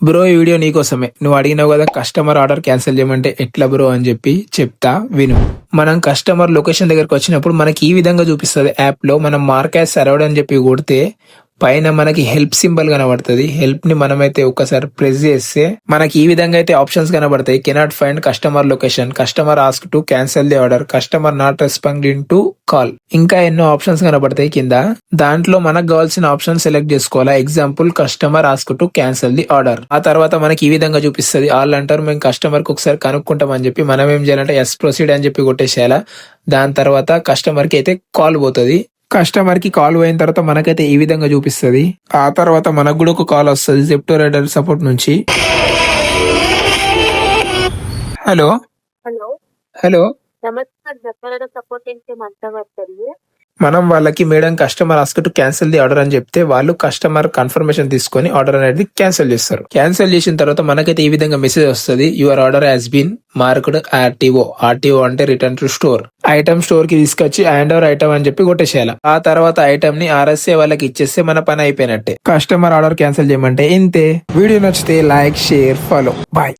Bro ఈ video నీకోసమే. నువ్వు అడిగినావు కదా కస్టమర్ ఆర్డర్ క్యాన్సిల్ చేయమంటే ఎట్లా బ్రో అని చెప్పి చెప్తా విను. మనం కస్టమర్ లొకేషన్ దగ్గరకు వచ్చినప్పుడు మనకి ఈ విధంగా చూపిస్తుంది యాప్ లో. మనం మార్కెట్ సర్వర్డ్ అని చెప్పి కొడితే పైన మనకి హెల్ప్ సింబల్ కనబడుతుంది. హెల్ప్ ని మనమైతే ఒకసారి ప్రెస్ చేస్తే మనకి ఈ విధంగా అయితే ఆప్షన్స్ కనబడతాయి. Cannot find customer location, customer ask to cancel the order, customer not responding to call, ఇంకా ఎన్నో ఆప్షన్స్ కనబడతాయి కింద. దాంట్లో మనకు కావాల్సిన ఆప్షన్ సెలెక్ట్ చేసుకోవాలా. Example customer ask to cancel the order. ఆ తర్వాత మనకి ఈ విధంగా చూపిస్తుంది. ఆల్ అంటారు మేము కస్టమర్ కి ఒకసారి కనుక్కుంటాం అని చెప్పి మనం ఏం చేయాలంటే ఎస్ ప్రొసీడ్ అని చెప్పి కొట్టేసేయాలా. దాని తర్వాత కస్టమర్ కి అయితే కాల్ పోతుంది. కస్టమర్ కి కాల్ పోయిన తర్వాత మనకైతే ఈ విధంగా చూపిస్తుంది. ఆ తర్వాత మనకు కూడా ఒక కాల్ వస్తుంది జెప్టో రైడర్ సపోర్ట్ నుంచి. హలో హలో హలో నమస్కారం. చెప్పాలని సపోర్ట్ ఏంటి మాట్లాడుతుంది? మనం వాళ్ళకి madam customer ask to cancel the order అని చెప్తే వాళ్ళు కస్టమర్ కన్ఫర్మేషన్ తీసుకొని ఆర్డర్ అనేది క్యాన్సిల్ చేస్తారు. క్యాన్సిల్ చేసిన తర్వాత మనకైతే ఈ విధంగా మెసేజ్ వస్తుంది. Your order has been marked RTO. RTO అంటే return to store. Item store కి తీసుకొచ్చి హ్యాండ్ ఓవర్ ఐటమ్ అని చెప్పి కొట్టేసేయాలి. ఆ తర్వాత ఐటమ్ ని ఆర్ఎస్ఏ వాళ్ళకి ఇచ్చేస్తే మన పని అయిపోయినట్టే. కస్టమర్ ఆర్డర్ క్యాన్సిల్ చేయమంటే ఇంతే. వీడియో నచ్చితే లైక్, షేర్, ఫాలో. బాయ్.